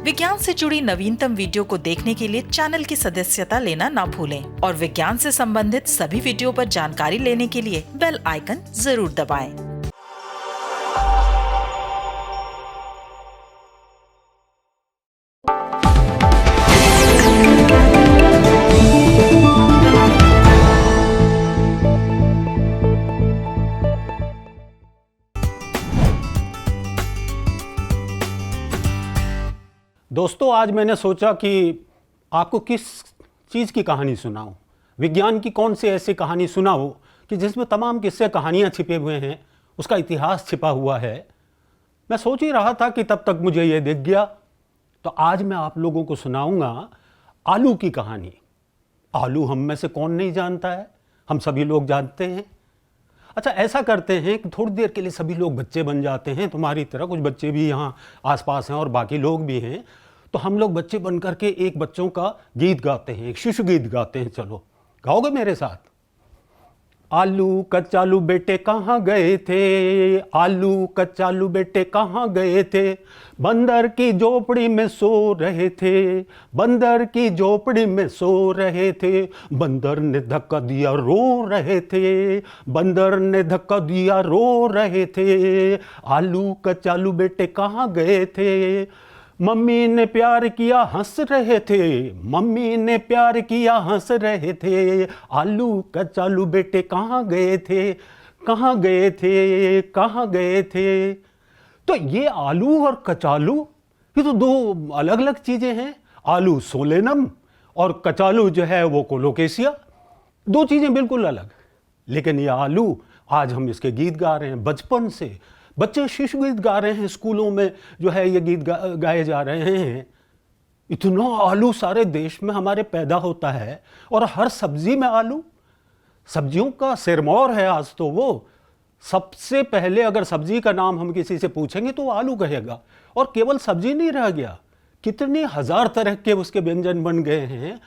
विज्ञान से जुड़ी नवीनतम वीडियो को देखने के लिए चैनल की सदस्यता लेना ना भूलें और विज्ञान से संबंधित सभी वीडियो पर जानकारी लेने के लिए बेल आइकन जरूर दबाएं। दोस्तों, आज मैंने सोचा कि आपको किस चीज़ की कहानी सुनाऊं। विज्ञान की कौन सी ऐसी कहानी सुनाऊं कि जिसमें तमाम किस्से कहानियां छिपे हुए हैं, उसका इतिहास छिपा हुआ है। मैं सोच ही रहा था कि तब तक मुझे ये दिख गया। तो आज मैं आप लोगों को सुनाऊंगा आलू की कहानी। आलू हम में से कौन नहीं जानता है, हम सभी लोग जानते हैं। अच्छा, ऐसा करते हैं कि थोड़ी देर के लिए सभी लोग बच्चे बन जाते हैं। तुम्हारी तरह कुछ बच्चे भी यहाँ आसपास हैं और बाकी लोग भी हैं। तो हम लोग बच्चे बन करके एक बच्चों का गीत गाते हैं, एक शिशु गीत गाते हैं। चलो, गाओगे मेरे साथ? आलू कच्चालू बेटे कहाँ गए थे, आलू कच्चालू बेटे कहाँ गए थे, बंदर की झोपड़ी में सो रहे थे, बंदर की झोपड़ी में सो रहे थे, बंदर ने धक्का दिया रो रहे थे, बंदर ने धक्का दिया रो रहे थे, आलू कच्चालू बेटे कहाँ गए थे, मम्मी ने प्यार किया हंस रहे थे, मम्मी ने प्यार किया हंस रहे थे, आलू कच्चालू बेटे कहाँ गए थे, कहाँ गए थे, कहाँ गए थे। तो ये आलू और कचालू, ये तो दो अलग अलग चीजें हैं। आलू सोलेनम और कचालू जो है वो कोलोकेशिया, दो चीजें बिल्कुल अलग। लेकिन ये आलू, आज हम इसके गीत गा रहे हैं। बचपन से बच्चे शिशु गीत गा रहे हैं, स्कूलों में जो है ये गीत गाए जा रहे हैं। इतना आलू सारे देश में हमारे पैदा होता है और हर सब्जी में आलू। सब्जियों का सिरमौर है आज तो वो। सबसे पहले अगर सब्जी का नाम हम किसी से पूछेंगे तो आलू कहेगा। और केवल सब्जी नहीं रह गया, कितने हजार तरह के उसके व्यंजन बन गए हैं।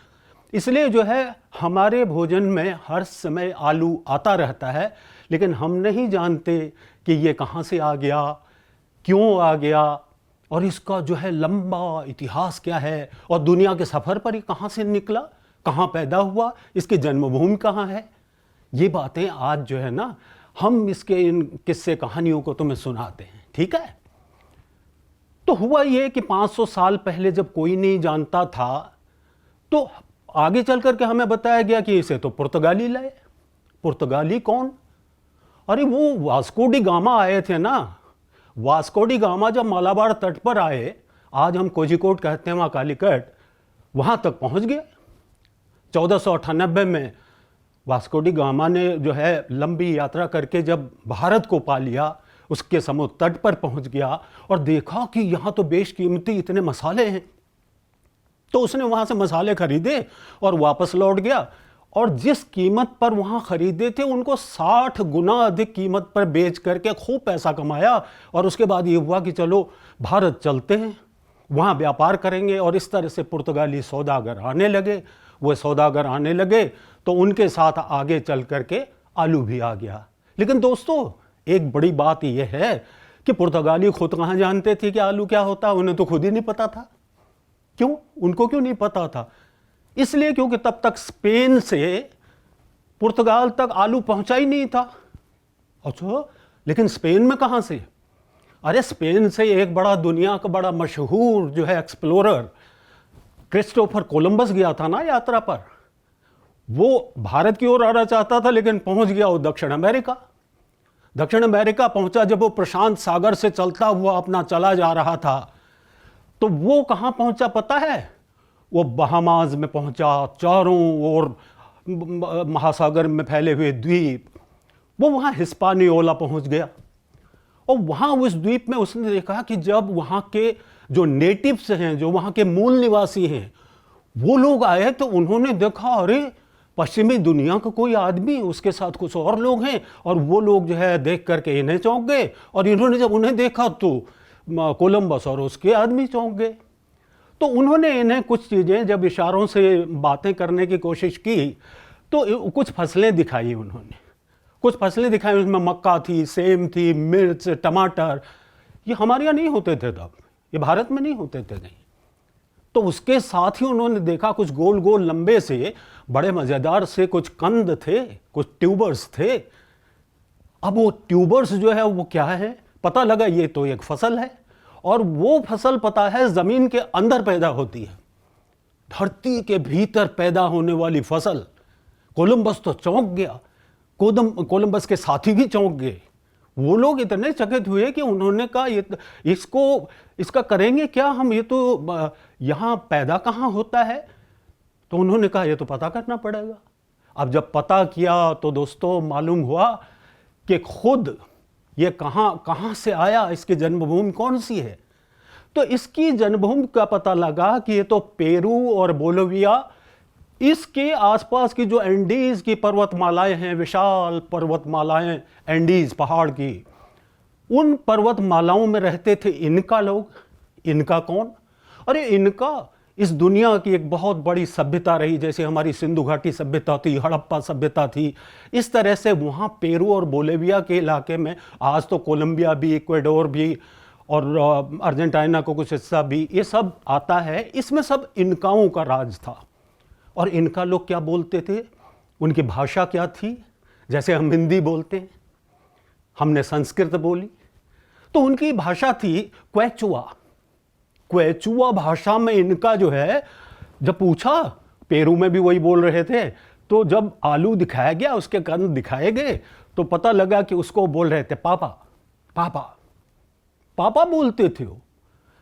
इसलिए जो है हमारे भोजन में हर समय आलू आता रहता है। लेकिन हम नहीं जानते कि ये कहाँ से आ गया, क्यों आ गया, और इसका जो है लंबा इतिहास क्या है, और दुनिया के सफ़र पर ये कहाँ से निकला, कहाँ पैदा हुआ, इसकी जन्मभूमि कहाँ है। ये बातें आज जो है ना, हम इसके इन किस्से कहानियों को तुम्हें सुनाते हैं, ठीक है। तो हुआ ये कि 500 साल पहले जब कोई नहीं जानता था, तो आगे चल करके हमें बताया गया कि इसे तो पुर्तगाली लाए। पुर्तगाली कौन? अरे वो वास्को डी गामा आए थे ना। वास्को डी गामा जब मालाबार तट पर आए, आज हम कोझिकोड कहते हैं, वहाँ कालीकट, वहाँ तक पहुँच गए। 1498 में वास्को डी गामा ने जो है लंबी यात्रा करके जब भारत को पा लिया, उसके समुद्र तट पर पहुँच गया और देखा कि यहाँ तो बेशकीमती इतने मसाले हैं। तो उसने वहाँ से मसाले खरीदे और वापस लौट गया, और जिस कीमत पर वहाँ खरीदे थे उनको 60 गुना अधिक कीमत पर बेच करके खूब पैसा कमाया। और उसके बाद ये हुआ कि चलो भारत चलते हैं, वहाँ व्यापार करेंगे। और इस तरह से पुर्तगाली सौदागर आने लगे। वो सौदागर आने लगे तो उनके साथ आगे चल करके आलू भी आ गया। लेकिन दोस्तों, एक बड़ी बात यह है कि पुर्तगाली खुद कहाँ जानते थे कि आलू क्या होता है। उन्हें तो खुद ही नहीं पता था। क्यों? उनको क्यों नहीं पता था? इसलिए क्योंकि तब तक स्पेन से पुर्तगाल तक आलू पहुंचा ही नहीं था। अच्छा, लेकिन स्पेन में कहां से? अरे स्पेन से एक बड़ा, दुनिया का बड़ा मशहूर जो है एक्सप्लोरर क्रिस्टोफर कोलंबस गया था ना यात्रा पर। वो भारत की ओर आना चाहता था, लेकिन पहुंच गया वो दक्षिण अमेरिका। दक्षिण अमेरिका पहुंचा जब वो प्रशांत सागर से चलता हुआ अपना चला जा रहा था, तो वो कहां पहुंचा पता है? वो बहामास में पहुंचा, चारों ओर महासागर में फैले हुए द्वीप। वो वहाँ हिस्पानियोला पहुंच गया, और वहाँ उस द्वीप में उसने देखा कि जब वहाँ के जो नेटिव्स हैं, जो वहाँ के मूल निवासी हैं, वो लोग आए तो उन्होंने देखा, अरे पश्चिमी दुनिया का कोई आदमी, उसके साथ कुछ और लोग हैं। और वो लोग जो है देख करके इन्हें चौंक गए, और इन्होंने जब उन्हें देखा तो कोलंबस और उसके आदमी चौंक गए। तो उन्होंने इन्हें कुछ चीज़ें जब इशारों से बातें करने की कोशिश की, तो कुछ फसलें दिखाई उन्होंने। कुछ फसलें दिखाई, उसमें मक्का थी, सेम थी, मिर्च, टमाटर। ये हमारे यहाँ नहीं होते थे तब, ये भारत में नहीं होते थे कहीं। तो उसके साथ ही उन्होंने देखा कुछ गोल गोल लंबे से बड़े मज़ेदार से कुछ कंद थे, कुछ ट्यूबर्स थे। अब वो ट्यूबर्स जो है वो क्या है, पता लगा ये तो एक फसल है, और वो फसल पता है ज़मीन के अंदर पैदा होती है, धरती के भीतर पैदा होने वाली फसल। कोलंबस तो चौंक गया, कोलंबस के साथी भी चौंक गए। वो लोग इतने चकित हुए कि उन्होंने कहा ये इसका करेंगे क्या हम, ये तो यहाँ पैदा कहाँ होता है। तो उन्होंने कहा ये तो पता करना पड़ेगा। अब जब पता किया तो दोस्तों मालूम हुआ कि खुद ये कहाँ से आया, इसकी जन्मभूमि कौन सी है। तो इसकी जन्मभूमि का पता लगा कि ये तो पेरू और बोलिविया, इसके आसपास की जो एंडीज की पर्वतमालाएं हैं, विशाल पर्वतमालाएं, एंडीज पहाड़ की, उन पर्वतमालाओं में रहते थे इनका लोग। इनका कौन? अरे इनका इस दुनिया की एक बहुत बड़ी सभ्यता रही, जैसे हमारी सिंधु घाटी सभ्यता थी, हड़प्पा सभ्यता थी, इस तरह से वहाँ पेरू और बोलिविया के इलाके में, आज तो कोलंबिया भी, इक्वेडोर भी और अर्जेंटीना को कुछ हिस्सा भी, ये सब आता है। इसमें सब इनकाओं का राज था। और इनका लोग क्या बोलते थे, उनकी भाषा क्या थी? जैसे हम हिंदी बोलते हैं, हमने संस्कृत बोली, तो उनकी भाषा थी क्वेचुआ। क्वेचुआ भाषा में इनका जो है, जब पूछा, पेरू में भी वही बोल रहे थे, तो जब आलू दिखाया गया, उसके कंद दिखाए गए, तो पता लगा कि उसको बोल रहे थे पापा। पापा पापा बोलते थे वो।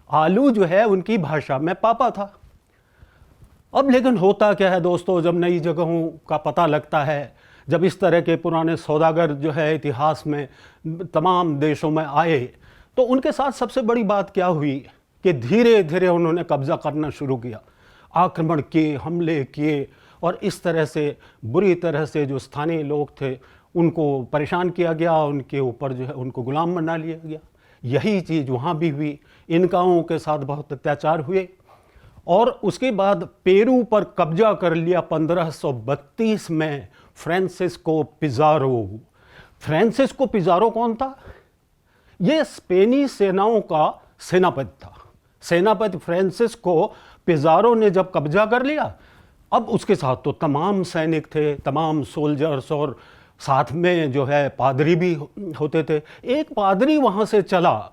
आलू जो है उनकी भाषा में पापा था। अब लेकिन होता क्या है दोस्तों, जब नई जगहों का पता लगता है, जब इस तरह के पुराने सौदागर जो है इतिहास में तमाम देशों में आए, तो उनके साथ सबसे बड़ी बात क्या हुई कि धीरे धीरे उन्होंने कब्जा करना शुरू किया, आक्रमण किए, हमले किए, और इस तरह से बुरी तरह से जो स्थानीय लोग थे उनको परेशान किया गया, उनके ऊपर जो है उनको गुलाम बना लिया गया। यही चीज़ वहाँ भी हुई, इनकाओं के साथ बहुत अत्याचार हुए। और उसके बाद पेरू पर कब्जा कर लिया 1532 में फ्रांसिस्को पिज़ारो। फ्रांसिस्को पिज़ारो कौन था? ये स्पेनी सेनाओं का सेनापति था। सेनापति फ्रांसिस्को पिज़ारो ने जब कब्जा कर लिया, अब उसके साथ तो तमाम सैनिक थे, तमाम सोल्जर्स, और साथ में जो है पादरी भी होते थे। एक पादरी वहाँ से चला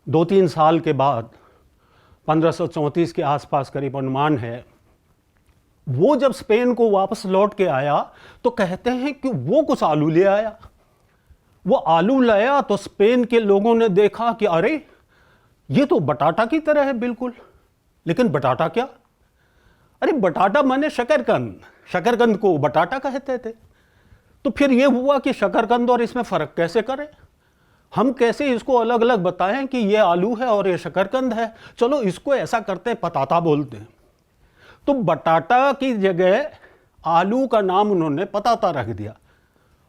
2-3 साल के बाद, 1534 के आसपास करीब अनुमान है। वो जब स्पेन को वापस लौट के आया तो कहते हैं कि वो कुछ आलू ले आया। वो आलू लाया तो स्पेन के लोगों ने देखा कि अरे ये तो बटाटा की तरह है बिल्कुल। लेकिन बटाटा क्या? अरे बटाटा माने शकरकंद, शकरकंद को बटाटा कहते थे। तो फिर ये हुआ कि शकरकंद और इसमें फ़र्क कैसे करें, हम कैसे इसको अलग अलग बताएं कि ये आलू है और ये शकरकंद है। चलो इसको ऐसा करते हैं, पताता बोलते हैं। तो बटाटा की जगह आलू का नाम उन्होंने पताता रख दिया,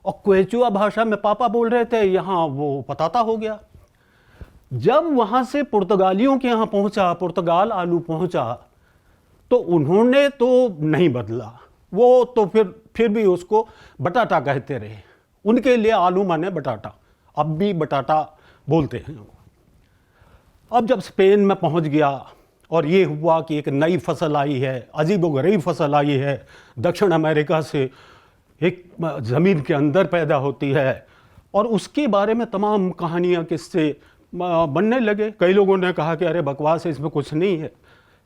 और क्वेचुआ भाषा में पापा बोल रहे थे, यहाँ वो पताता हो गया। जब वहाँ से पुर्तगालियों के यहाँ पहुँचा, पुर्तगाल आलू पहुँचा, तो उन्होंने तो नहीं बदला, वो तो फिर भी उसको बटाटा कहते रहे। उनके लिए आलू माने बटाटा, अब भी बटाटा बोलते हैं। अब जब स्पेन में पहुंच गया और ये हुआ कि एक नई फसल आई है, अजीबोगरीब फसल आई है, दक्षिण अमेरिका से, एक ज़मीन के अंदर पैदा होती है, और उसके बारे में तमाम कहानियाँ, किस्से बनने लगे। कई लोगों ने कहा कि अरे बकवास है, इसमें कुछ नहीं है।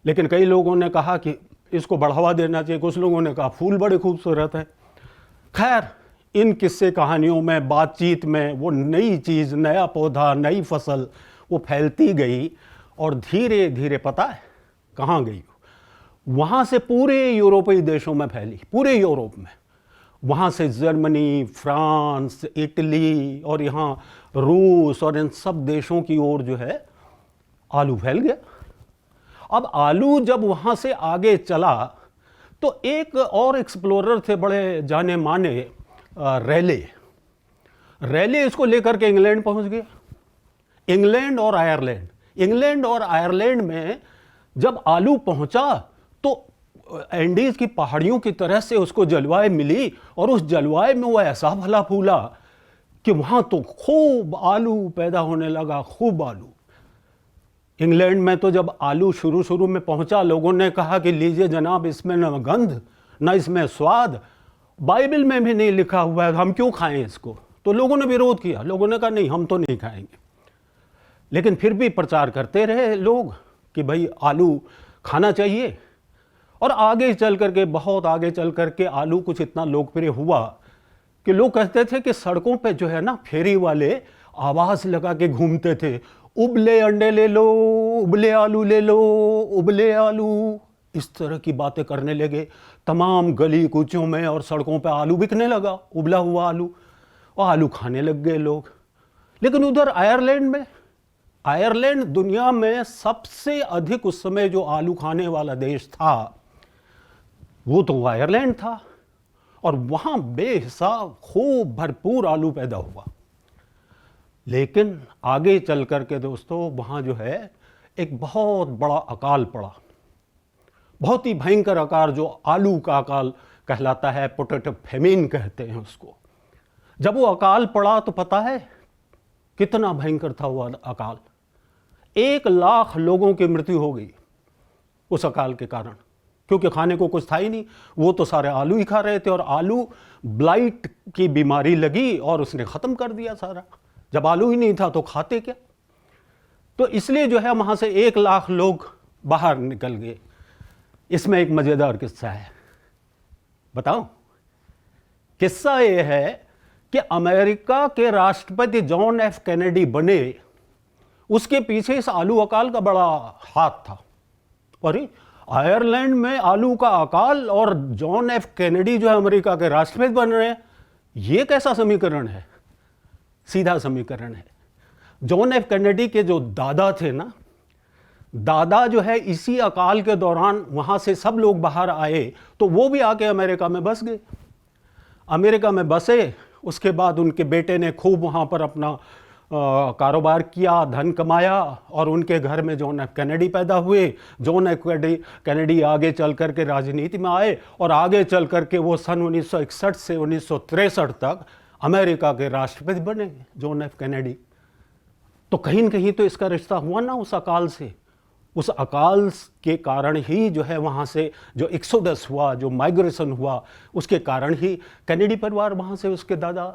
लेकिन कई लोगों ने कहा कि इसको बढ़ावा देना चाहिए, कुछ लोगों ने कहा फूल बड़े खूबसूरत है। खैर, इन किस्से कहानियों में, बातचीत में, वो नई चीज़, नया पौधा, नई फसल वो फैलती गई, और धीरे धीरे पता है कहाँ गई? वहाँ से पूरे यूरोपीय देशों में फैली, पूरे यूरोप में। वहाँ से जर्मनी, फ्रांस, इटली और यहाँ रूस और इन सब देशों की ओर जो है आलू फैल गया। अब आलू जब वहाँ से आगे चला तो एक और एक्सप्लोरर थे बड़े जाने माने, रेले इसको लेकर के इंग्लैंड पहुँच गया। इंग्लैंड और आयरलैंड में जब आलू पहुँचा तो एंडीज की पहाड़ियों की तरह से उसको जलवायु मिली, और उस जलवायु में वो ऐसा फला फूला कि वहाँ तो खूब आलू पैदा होने लगा, खूब आलू। इंग्लैंड में तो जब आलू शुरू शुरू में पहुंचा, लोगों ने कहा कि लीजिए जनाब, इसमें न गंध न इसमें स्वाद, बाइबल में भी नहीं लिखा हुआ है, हम क्यों खाएं इसको। तो लोगों ने विरोध किया, लोगों ने कहा नहीं, हम तो नहीं खाएंगे। लेकिन फिर भी प्रचार करते रहे लोग कि भाई आलू खाना चाहिए। और आगे चल करके, बहुत आगे चल करके आलू कुछ इतना लोकप्रिय हुआ कि लोग कहते थे कि सड़कों पे जो है ना, फेरी वाले आवाज़ लगा के घूमते थे, उबले अंडे ले लो, उबले आलू ले लो, उबले आलू। इस तरह की बातें करने लगे तमाम गली कूचों में, और सड़कों पे आलू बिकने लगा, उबला हुआ आलू, और आलू खाने लग गए लोग। लेकिन उधर आयरलैंड में, आयरलैंड दुनिया में सबसे अधिक उस समय जो आलू खाने वाला देश था वो तो आयरलैंड था, और वहाँ बेहिसाब खूब भरपूर आलू पैदा हुआ। लेकिन आगे चल करके दोस्तों वहाँ जो है एक बहुत बड़ा अकाल पड़ा, बहुत ही भयंकर अकाल, जो आलू का अकाल कहलाता है, पोटैटो फेमिन कहते हैं उसको। जब वो अकाल पड़ा तो पता है कितना भयंकर था वो अकाल। 1 लाख लोगों की मृत्यु हो गई उस अकाल के कारण, क्योंकि खाने को कुछ था ही नहीं, वो तो सारे आलू ही खा रहे थे, और आलू ब्लाइट की बीमारी लगी और उसने ख़त्म कर दिया सारा। जब आलू ही नहीं था तो खाते क्या। तो इसलिए जो है वहाँ से 1 लाख लोग बाहर निकल गए। इसमें एक मज़ेदार किस्सा है, बताओ। किस्सा ये है कि अमेरिका के राष्ट्रपति जॉन एफ कैनेडी बने, उसके पीछे इस आलू अकाल का बड़ा हाथ था। अरे आयरलैंड में आलू का अकाल और जॉन एफ कैनेडी जो है अमेरिका के राष्ट्रपति बन रहे हैं, ये कैसा समीकरण है। सीधा समीकरण है। जॉन एफ कैनेडी के जो दादा थे ना, दादा जो है इसी अकाल के दौरान वहाँ से सब लोग बाहर आए, तो वो भी आके अमेरिका में बस गए। अमेरिका में बसे, उसके बाद उनके बेटे ने खूब वहाँ पर अपना कारोबार किया, धन कमाया, और उनके घर में जॉन एफ कैनेडी पैदा हुए। जॉन एफ कैनेडी आगे चल करके राजनीति में आए, और आगे चल करके वो सन 1961 से 1963 तक अमेरिका के राष्ट्रपति बने जॉन एफ कैनेडी। तो कहीं न कहीं तो इसका रिश्ता हुआ ना उस अकाल से। उस अकाल के कारण ही जो है वहाँ से जो एक्सोडस हुआ, जो माइग्रेशन हुआ, उसके कारण ही कैनेडी परिवार वहाँ से उसके दादा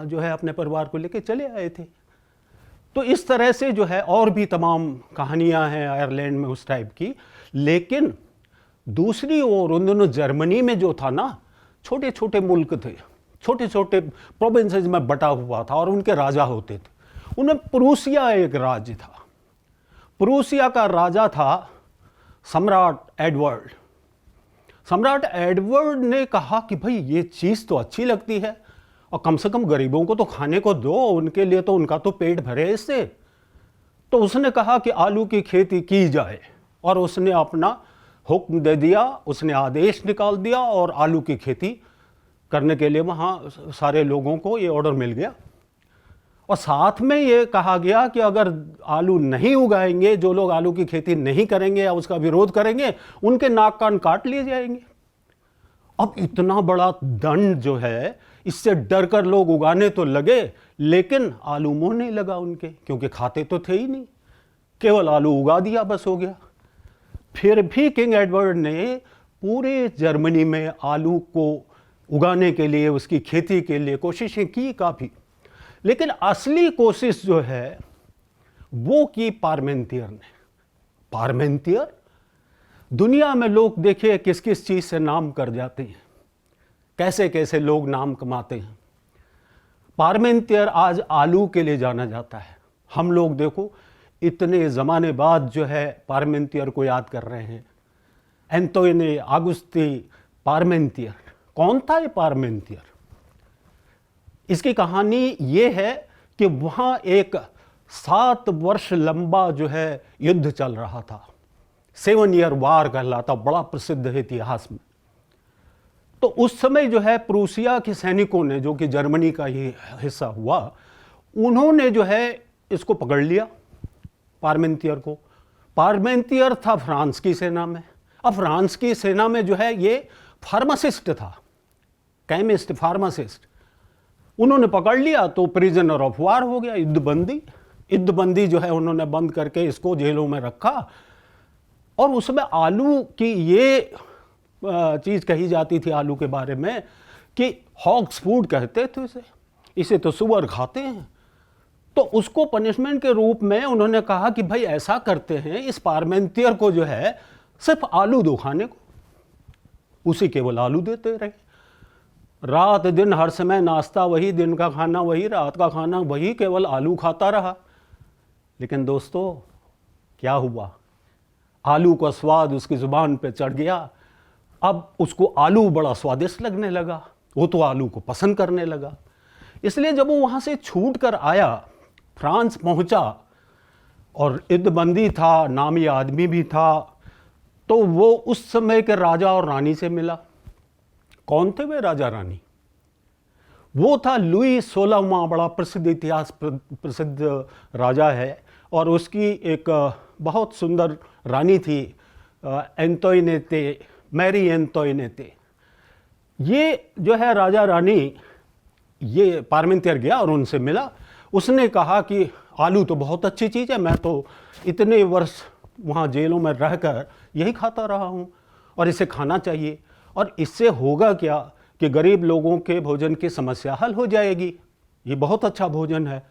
जो है अपने परिवार को लेके चले आए थे। तो इस तरह से जो है और भी तमाम कहानियाँ हैं आयरलैंड में उस टाइप की। लेकिन दूसरी ओर उन दोनों जर्मनी में जो था ना, छोटे छोटे मुल्क थे, छोटे छोटे प्रोविंसेस में बटा हुआ था, और उनके राजा होते थे। उनमें प्रूसिया एक राज्य था। प्रूसिया का राजा था सम्राट एडवर्ड। सम्राट एडवर्ड ने कहा कि भाई ये चीज़ तो अच्छी लगती है, और कम से कम गरीबों को तो खाने को दो, उनके लिए तो उनका तो पेट भरे इससे। तो उसने कहा कि आलू की खेती की जाए, और उसने अपना हुक्म दे दिया, उसने आदेश निकाल दिया, और आलू की खेती करने के लिए वहाँ सारे लोगों को ये ऑर्डर मिल गया। और साथ में ये कहा गया कि अगर आलू नहीं उगाएंगे, जो लोग आलू की खेती नहीं करेंगे या उसका विरोध करेंगे, उनके नाक कान काट लिए जाएंगे। अब इतना बड़ा दंड जो है, इससे डर कर लोग उगाने तो लगे, लेकिन आलू मुंह नहीं लगा उनके, क्योंकि खाते तो थे ही नहीं। केवल आलू उगा दिया, बस हो गया। फिर भी किंग एडवर्ड ने पूरे जर्मनी में आलू को उगाने के लिए, उसकी खेती के लिए कोशिशें की काफ़ी, लेकिन असली कोशिश जो है वो की पार्मेंटियर ने। पार्मेंटियर, दुनिया में लोग देखिए किस किस चीज़ से नाम कर जाते हैं, कैसे कैसे लोग नाम कमाते हैं। पार्मेंटियर आज आलू के लिए जाना जाता है। हम लोग देखो इतने ज़माने बाद जो है पार्मेंटियर को याद कर रहे हैं। एंटोनी ऑगस्टी पार्मेंटियर, कौन था ये पार्मेंटियर? इसकी कहानी ये है कि वहाँ एक 7 वर्ष लंबा जो है युद्ध चल रहा था, 7 ईयर वार कहलाता, बड़ा प्रसिद्ध है इतिहास में। तो उस समय जो है प्रूसिया के सैनिकों ने, जो कि जर्मनी का ही हिस्सा हुआ, उन्होंने जो है इसको पकड़ लिया, पार्मेंटियर को। पार्मेंटियर था फ्रांस की सेना में। अब फ्रांस की सेना में जो है ये फार्मासिस्ट था, केमिस्ट, फार्मासिस्ट। उन्होंने पकड़ लिया तो प्रिजनर ऑफ वार हो गया, युद्धबंदी। युद्धबंदी जो है उन्होंने बंद करके इसको जेलों में रखा। और उसमें आलू की ये चीज़ कही जाती थी आलू के बारे में कि हॉग्स फूड कहते थे इसे तो सुअर खाते हैं। तो उसको पनिशमेंट के रूप में उन्होंने कहा कि भाई ऐसा करते हैं, इस पार्मेंटियर को जो है सिर्फ आलू दो खाने को, उसे केवल आलू देते रहे। रात दिन हर समय नाश्ता वही, दिन का खाना वही, रात का खाना वही, केवल आलू खाता रहा। लेकिन दोस्तों क्या हुआ, आलू का स्वाद उसकी ज़ुबान पे चढ़ गया। अब उसको आलू बड़ा स्वादिष्ट लगने लगा, वो तो आलू को पसंद करने लगा। इसलिए जब वो वहाँ से छूट कर आया, फ्रांस पहुँचा और युद्धबंदी था, नामी आदमी भी था, तो वो उस समय के राजा और रानी से मिला। कौन थे वे राजा रानी? वो था लुई 16वां, बड़ा प्रसिद्ध इतिहास प्रसिद्ध राजा है, और उसकी एक बहुत सुंदर रानी थी एंटोइनेते, मैरी एंटोइनेते। ये जो है राजा रानी, ये पार्मेंटियर गया और उनसे मिला। उसने कहा कि आलू तो बहुत अच्छी चीज़ है, मैं तो इतने वर्ष वहाँ जेलों में रहकर यही खाता रहा हूँ और इसे खाना चाहिए, और इससे होगा क्या कि गरीब लोगों के भोजन की समस्या हल हो जाएगी, ये बहुत अच्छा भोजन है।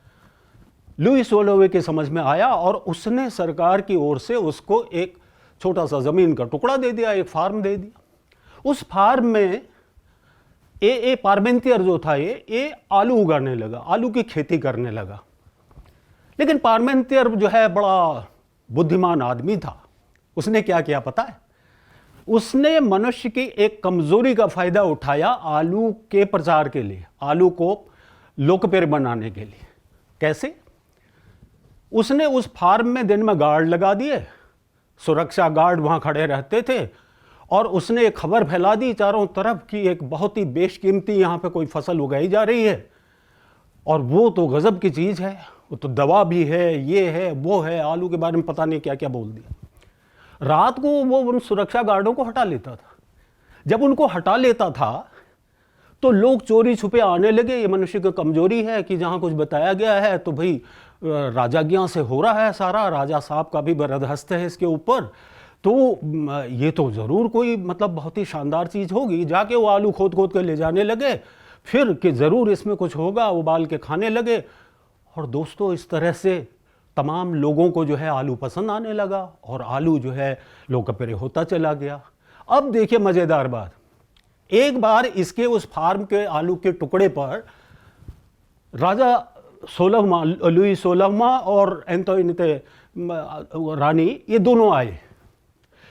लुई 16वें के समझ में आया और उसने सरकार की ओर से उसको एक छोटा सा ज़मीन का टुकड़ा दे दिया, एक फार्म दे दिया। उस फार्म में ए पार्मेंटियर जो था ये आलू उगाने लगा, आलू की खेती करने लगा। लेकिन पार्मेंटियर जो है बड़ा बुद्धिमान आदमी था। उसने क्या किया पता है? उसने मनुष्य की एक कमजोरी का फायदा उठाया आलू के प्रचार के लिए, आलू को लोकप्रिय बनाने के लिए। कैसे? उसने उस फार्म में दिन में गार्ड लगा दिए, सुरक्षा गार्ड वहां खड़े रहते थे, और उसने एक खबर फैला दी चारों तरफ कि एक बहुत ही बेशकीमती यहाँ पे कोई फसल उगाई जा रही है, और वो तो गजब की चीज़ है, वो तो दवा भी है, ये है वो है, आलू के बारे में पता नहीं क्या क्या बोल दिया। रात को वो उन सुरक्षा गार्डों को हटा लेता था। जब उनको हटा लेता था तो लोग चोरी छुपे आने लगे। ये मनुष्य की कमजोरी है कि जहाँ कुछ बताया गया है तो भाई राजाज्ञा से हो रहा है सारा, राजा साहब का भी बरदस्त है इसके ऊपर, तो ये तो ज़रूर कोई मतलब बहुत ही शानदार चीज़ होगी। जाके वो आलू खोद खोद के ले जाने लगे, फिर कि ज़रूर इसमें कुछ होगा, उबाल के खाने लगे। और दोस्तों इस तरह से तमाम लोगों को जो है आलू पसंद आने लगा और आलू जो है लोकप्रिय होता चला गया। अब देखिए मज़ेदार बात, एक बार इसके उस फार्म के आलू के टुकड़े पर राजा 16वां, लुई 16वां और एंटोइनेते रानी, ये दोनों आए।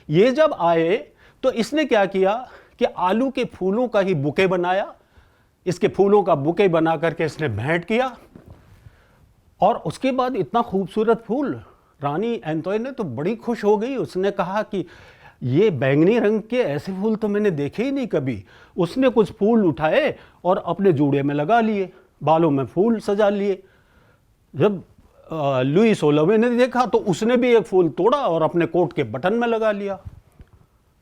ये जब आए तो इसने क्या किया कि आलू के फूलों का ही बुके बनाया, इसके फूलों का बुके बना करके इसने भेंट किया, और उसके बाद इतना खूबसूरत फूल, रानी एंटोइनेटे तो बड़ी खुश हो गई। उसने कहा कि ये बैंगनी रंग के ऐसे फूल तो मैंने देखे ही नहीं कभी। उसने कुछ फूल उठाए और अपने जूड़े में लगा लिए, बालों में फूल सजा लिए। जब लुई 16वें ने देखा तो उसने भी एक फूल तोड़ा और अपने कोट के बटन में लगा लिया।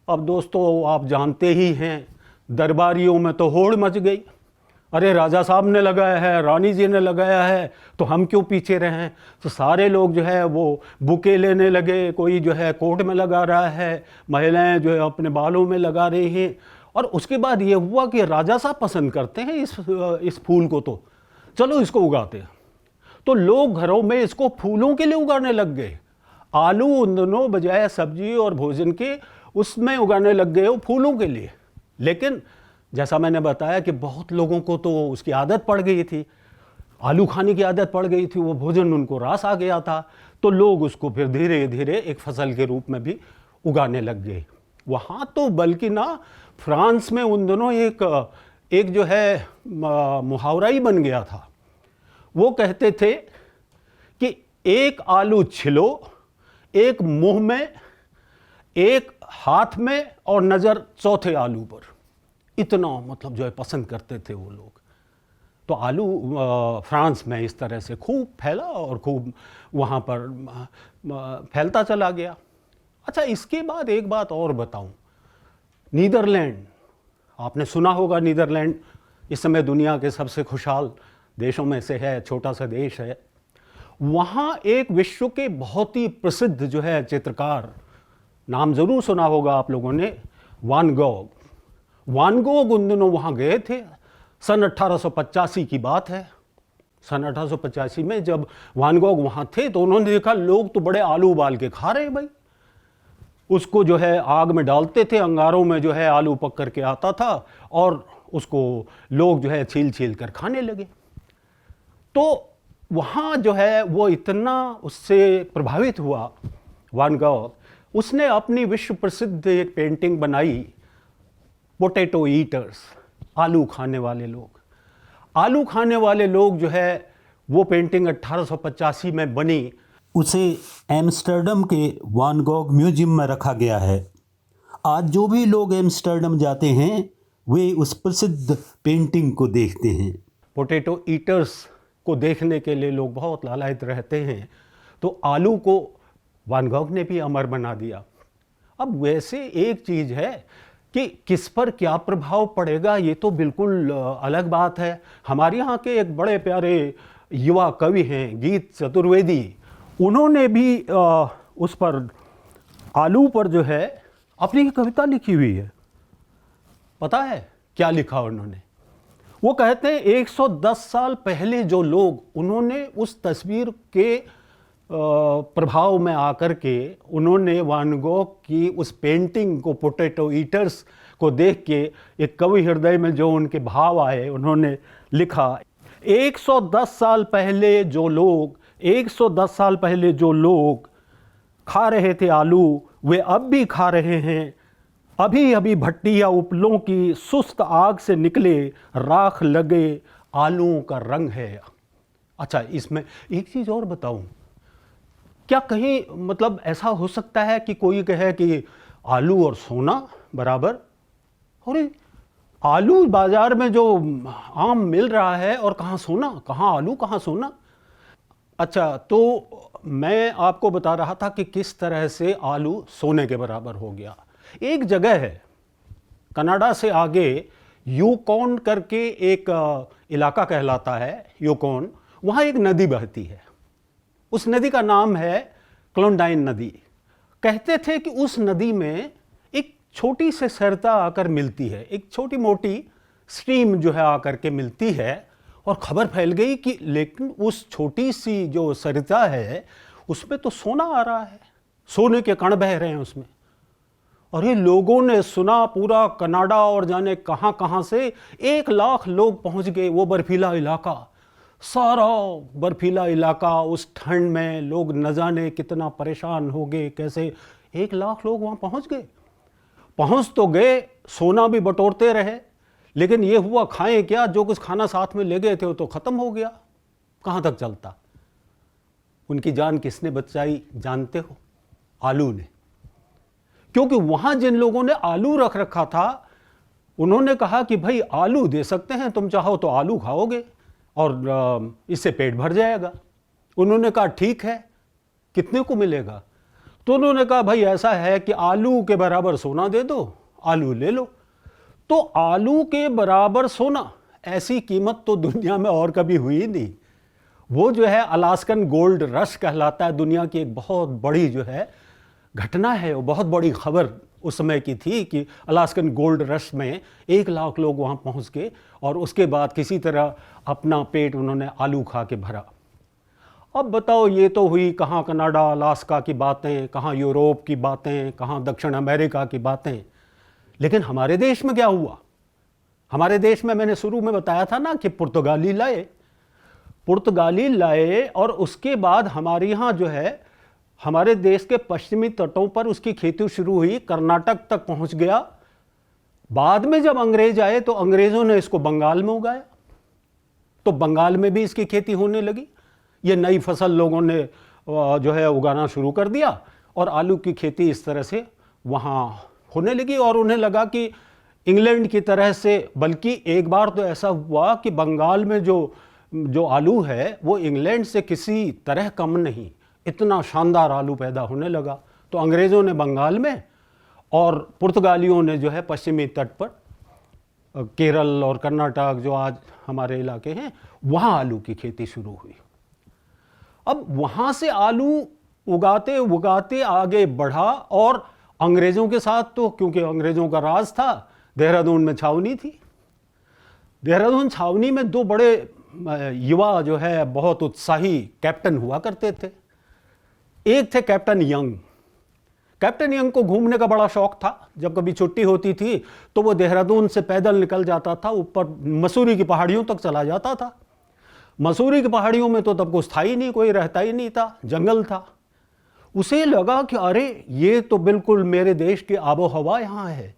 अब दोस्तों आप जानते ही हैं, दरबारियों में तो होड़ मच गई। अरे राजा साहब ने लगाया है, रानी जी ने लगाया है, तो हम क्यों पीछे रहें। तो सारे लोग जो है वो बुके लेने लगे, कोई जो है कोट में लगा रहा है, महिलाएं जो है अपने बालों में लगा रही हैं। और उसके बाद ये हुआ कि राजा साहब पसंद करते हैं इस फूल को, तो चलो इसको उगाते हैं। तो लोग घरों में इसको फूलों के लिए उगाने लग गए। आलू उन दोनों बजाय सब्जी और भोजन के उसमें उगाने लग गए, वो फूलों के लिए। लेकिन जैसा मैंने बताया कि बहुत लोगों को तो उसकी आदत पड़ गई थी, आलू खाने की आदत पड़ गई थी, वो भोजन उनको रास आ गया था, तो लोग उसको फिर धीरे धीरे एक फसल के रूप में भी उगाने लग गए। वहाँ तो बल्कि ना फ्रांस में उन दोनों एक जो है मुहावरा ही बन गया था। वो कहते थे कि एक आलू छिलो, एक मुंह में, एक हाथ में और नज़र चौथे आलू पर। इतना मतलब जो है पसंद करते थे वो लोग। तो आलू फ्रांस में इस तरह से खूब फैला और खूब वहाँ पर फैलता चला गया। अच्छा, इसके बाद एक बात और बताऊं, नीदरलैंड, आपने सुना होगा नीदरलैंड इस समय दुनिया के सबसे खुशहाल देशों में से है, छोटा सा देश है। वहाँ एक विश्व के बहुत ही प्रसिद्ध जो है चित्रकार, नाम ज़रूर सुना होगा आप लोगों ने, वान गोग। वान गोग उन दिनों वहाँ गए थे, सन 1885 की बात है। सन 1885 में जब वान गोग वहाँ थे तो उन्होंने देखा लोग तो बड़े आलू उबाल के खा रहे हैं भाई। उसको जो है आग में डालते थे, अंगारों में जो है आलू पक करके आता था और उसको लोग जो है छील छील कर खाने लगे। तो वहाँ जो है वो इतना उससे प्रभावित हुआ वान गॉग, उसने अपनी विश्व प्रसिद्ध एक पेंटिंग बनाई, पोटैटो ईटर्स, आलू खाने वाले लोग। आलू खाने वाले लोग जो है वो पेंटिंग 1885 में बनी। उसे एम्स्टर्डम के वान गॉग म्यूजियम में रखा गया है। आज जो भी लोग एम्स्टर्डम जाते हैं वे उस प्रसिद्ध पेंटिंग को देखते हैं। पोटैटो ईटर्स को देखने के लिए लोग बहुत लालायित रहते हैं, तो आलू को वान गॉग ने भी अमर बना दिया। अब वैसे एक चीज़ है कि किस पर क्या प्रभाव पड़ेगा ये तो बिल्कुल अलग बात है। हमारे यहाँ के एक बड़े प्यारे युवा कवि हैं गीत चतुर्वेदी, उन्होंने भी उस पर आलू पर जो है अपनी कविता लिखी हुई है। पता है क्या लिखा उन्होंने? वो कहते हैं 110 साल पहले जो लोग, उन्होंने उस तस्वीर के प्रभाव में आकर के उन्होंने वान गॉग की उस पेंटिंग को, पोटैटो ईटर्स को देख के एक कवि हृदय में जो उनके भाव आए, उन्होंने लिखा 110 साल पहले जो लोग 110 साल पहले जो लोग खा रहे थे आलू, वे अब भी खा रहे हैं। अभी अभी भट्टी या उपलों की सुस्त आग से निकले राख लगे आलूओं का रंग है। अच्छा, इसमें एक चीज़ और बताऊं, क्या कहीं मतलब ऐसा हो सकता है कि कोई कहे कि आलू और सोना बराबर? अरे आलू बाजार में जो आम मिल रहा है और कहाँ सोना, कहाँ आलू कहाँ सोना। अच्छा, तो मैं आपको बता रहा था कि किस तरह से आलू सोने के बराबर हो गया। एक जगह है कनाडा से आगे, यूकॉन करके एक इलाका कहलाता है, यूकॉन, वहाँ एक नदी बहती है। उस नदी का नाम है क्लोंडाइन नदी। कहते थे कि उस नदी में एक छोटी से सरिता आकर मिलती है, एक छोटी मोटी स्ट्रीम जो है आकर के मिलती है, और खबर फैल गई कि लेकिन उस छोटी सी जो सरिता है उसमें तो सोना आ रहा है, सोने के कण बह रहे हैं उसमें। और ये लोगों ने सुना, पूरा कनाडा और जाने कहाँ कहाँ से 1 लाख लोग पहुँच गए। वो बर्फीला इलाका, सारा बर्फीला इलाका, उस ठंड में लोग न जाने कितना परेशान हो गए, कैसे 1 लाख लोग वहाँ पहुँच गए। पहुँच तो गए, सोना भी बटोरते रहे, लेकिन ये हुआ खाएं क्या, जो कुछ खाना साथ में ले गए थे वो तो ख़त्म हो गया, कहाँ तक चलता। उनकी जान किसने बचाई जानते हो? आलू ने। क्योंकि वहाँ जिन लोगों ने आलू रख रखा था, उन्होंने कहा कि भाई आलू दे सकते हैं, तुम चाहो तो आलू खाओगे और इससे पेट भर जाएगा। उन्होंने कहा ठीक है, कितने को मिलेगा? तो उन्होंने कहा भाई ऐसा है कि आलू के बराबर सोना दे दो, आलू ले लो। तो आलू के बराबर सोना, ऐसी कीमत तो दुनिया में और कभी हुई नहीं। वो जो है अलास्कन गोल्ड रश कहलाता है, दुनिया की एक बहुत बड़ी जो है घटना है, वो बहुत बड़ी खबर उस समय की थी कि अलास्कन गोल्ड रश में 1 लाख लोग वहाँ पहुँच गए और उसके बाद किसी तरह अपना पेट उन्होंने आलू खा के भरा। अब बताओ, ये तो हुई कहाँ कनाडा अलास्का की बातें, कहाँ यूरोप की बातें, कहाँ दक्षिण अमेरिका की बातें। लेकिन हमारे देश में क्या हुआ? हमारे देश में मैंने शुरू में बताया था ना कि पुर्तगाली लाए और उसके बाद हमारे यहाँ जो है, हमारे देश के पश्चिमी तटों पर उसकी खेती शुरू हुई, कर्नाटक तक पहुंच गया। बाद में जब अंग्रेज आए तो अंग्रेजों ने इसको बंगाल में उगाया, तो बंगाल में भी इसकी खेती होने लगी। ये नई फसल लोगों ने जो है उगाना शुरू कर दिया और आलू की खेती इस तरह से वहाँ होने लगी। और उन्हें लगा कि इंग्लैंड की तरह से, बल्कि एक बार तो ऐसा हुआ कि बंगाल में जो आलू है वो इंग्लैंड से किसी तरह कम नहीं, इतना शानदार आलू पैदा होने लगा। तो अंग्रेज़ों ने बंगाल में और पुर्तगालियों ने जो है पश्चिमी तट पर, केरल और कर्नाटक जो आज हमारे इलाके हैं, वहाँ आलू की खेती शुरू हुई। अब वहाँ से आलू उगाते उगाते आगे बढ़ा और अंग्रेज़ों के साथ, तो क्योंकि अंग्रेज़ों का राज था, देहरादून में छावनी थी। देहरादून छावनी में दो बड़े युवा जो है बहुत उत्साही कैप्टन हुआ करते थे। एक थे कैप्टन यंग। कैप्टन यंग को घूमने का बड़ा शौक था। जब कभी छुट्टी होती थी तो वो देहरादून से पैदल निकल जाता था, ऊपर मसूरी की पहाड़ियों तक चला जाता था। मसूरी की पहाड़ियों में तो तब कुछ था ही नहीं, कोई रहता ही नहीं था, जंगल था। उसे लगा कि अरे ये तो बिल्कुल मेरे देश की आबो हवा यहाँ है।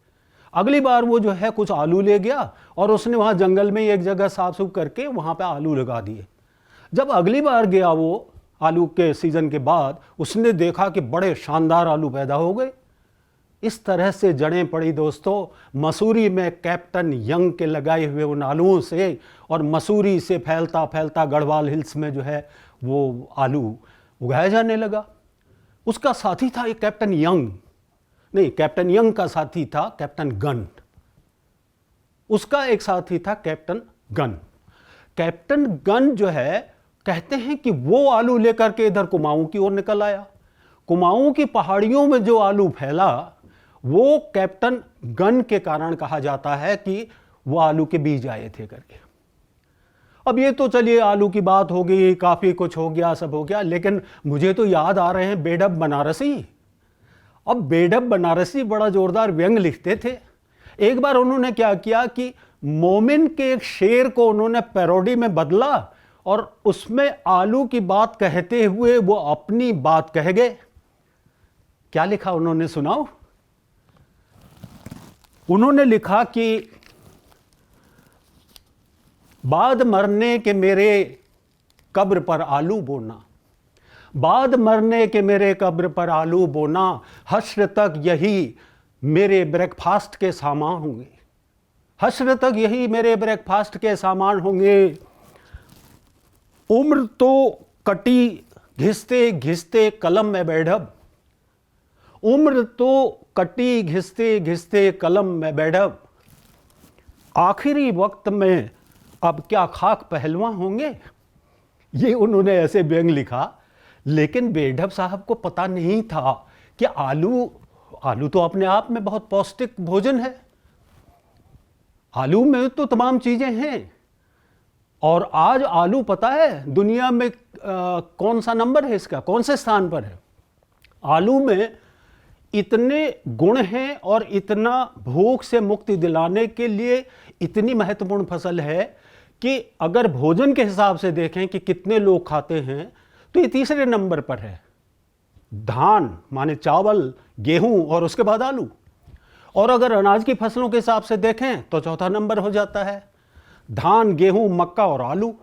अगली बार वो जो है कुछ आलू ले गया और उसने वहाँ जंगल में एक जगह साफ सुफ करके वहाँ पे आलू लगा दिए। जब अगली बार गया वो आलू के सीज़न के बाद, उसने देखा कि बड़े शानदार आलू पैदा हो गए। इस तरह से जड़ें पड़ी दोस्तों मसूरी में कैप्टन यंग के लगाए हुए उन आलूओं से, और मसूरी से फैलता फैलता गढ़वाल हिल्स में जो है वो आलू उगाया जाने लगा। उसका साथी था एक कैप्टन यंग, नहीं, कैप्टन यंग का साथी था कैप्टन गन। उसका एक साथी था कैप्टन गन। कैप्टन गन जो है कहते हैं कि वो आलू लेकर के इधर कुमाऊं की ओर निकल आया। कुमाऊं की पहाड़ियों में जो आलू फैला वो कैप्टन गन के कारण कहा जाता है कि वो आलू के बीज आए थे करके। अब ये तो चलिए आलू की बात हो गई, काफ़ी कुछ हो गया, सब हो गया, लेकिन मुझे तो याद आ रहे हैं बेढब बनारसी। अब बेढब बनारसी बड़ा जोरदार व्यंग लिखते थे। एक बार उन्होंने क्या किया कि मोमिन के एक शेर को उन्होंने पैरोडी में बदला और उसमें आलू की बात कहते हुए वो अपनी बात कह गए। क्या लिखा उन्होंने, सुनाओ। उन्होंने लिखा कि बाद मरने के मेरे कब्र पर आलू बोना, बाद मरने के मेरे कब्र पर आलू बोना, हश्र तक यही मेरे ब्रेकफास्ट के सामान होंगे, हश्र तक यही मेरे ब्रेकफास्ट के सामान होंगे। उम्र तो कटी घिसते घिसते कलम में बेढब, उम्र तो कटी घिसते घिसते कलम में बेढब, आखिरी वक्त में अब क्या खाक पहलवान होंगे। ये उन्होंने ऐसे व्यंग लिखा। लेकिन बेढब साहब को पता नहीं था कि आलू तो अपने आप में बहुत पौष्टिक भोजन है। आलू में तो तमाम चीज़ें हैं। और आज आलू पता है दुनिया में कौन सा नंबर है इसका, कौन से स्थान पर है। आलू में इतने गुण हैं और इतना भूख से मुक्ति दिलाने के लिए इतनी महत्वपूर्ण फसल है कि अगर भोजन के हिसाब से देखें कि कितने लोग खाते हैं तो ये तीसरे नंबर पर है। धान माने चावल, गेहूं और उसके बाद आलू। और अगर अनाज की फसलों के हिसाब से देखें तो चौथा नंबर हो जाता है। धान, गेहूं, मक्का और आलू।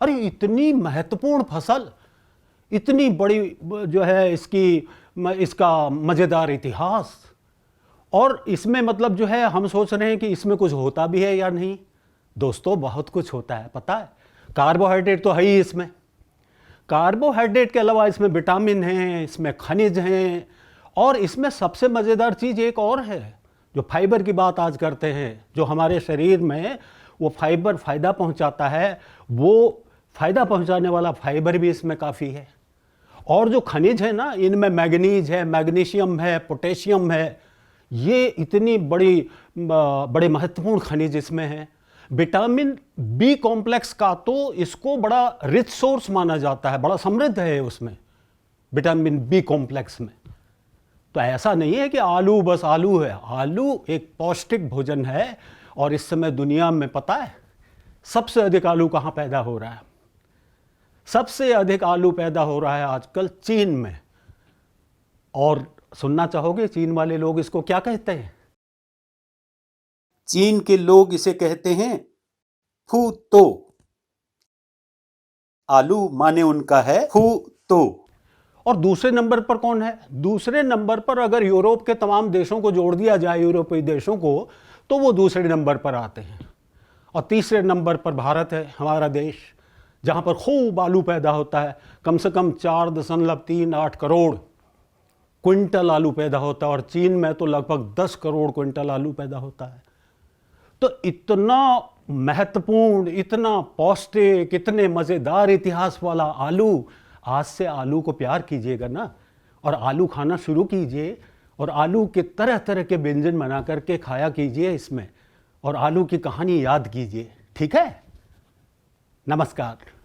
अरे इतनी महत्वपूर्ण फसल, इतनी बड़ी जो है इसका मज़ेदार इतिहास। और इसमें मतलब जो है हम सोच रहे हैं कि इसमें कुछ होता भी है या नहीं। दोस्तों बहुत कुछ होता है, पता है। कार्बोहाइड्रेट तो है ही इसमें। कार्बोहाइड्रेट के अलावा इसमें विटामिन हैं, इसमें खनिज हैं, और इसमें सबसे मज़ेदार चीज़ एक और है। जो फाइबर की बात आज करते हैं, जो हमारे शरीर में वो फाइबर फ़ायदा पहुंचाता है, वो फ़ायदा पहुंचाने वाला फाइबर भी इसमें काफ़ी है। और जो खनिज है ना, इनमें मैग्नीज है, मैग्नीशियम है, पोटेशियम है। ये इतनी बड़े महत्वपूर्ण खनिज इसमें हैं। विटामिन बी कॉम्प्लेक्स का तो इसको बड़ा रिच सोर्स माना जाता है, बड़ा समृद्ध है उसमें विटामिन बी कॉम्प्लेक्स में। तो ऐसा नहीं है कि आलू बस आलू है। आलू एक पौष्टिक भोजन है। और इस समय दुनिया में पता है सबसे अधिक आलू कहाँ पैदा हो रहा है? सबसे अधिक आलू पैदा हो रहा है आजकल चीन में। और सुनना चाहोगे चीन वाले लोग इसको क्या कहते हैं? चीन के लोग इसे कहते हैं फू तो। आलू माने उनका है फू तो। और दूसरे नंबर पर कौन है? दूसरे नंबर पर अगर यूरोप के तमाम देशों को जोड़ दिया जाए, यूरोपीय देशों को, तो वो दूसरे नंबर पर आते हैं। और तीसरे नंबर पर भारत है, हमारा देश, जहाँ पर खूब आलू पैदा होता है। कम से कम 4.38 करोड़ क्विंटल आलू पैदा होता है। और चीन में तो लगभग 10 करोड़ क्विंटल आलू पैदा होता है। तो इतना महत्वपूर्ण, इतना पौष्टिक, इतने मज़ेदार इतिहास वाला आलू आज से आलू को प्यार कीजिएगा ना, और आलू खाना शुरू कीजिए, और आलू के तरह तरह के व्यंजन बना करके खाया कीजिए इसमें, और आलू की कहानी याद कीजिए। ठीक है, नमस्कार।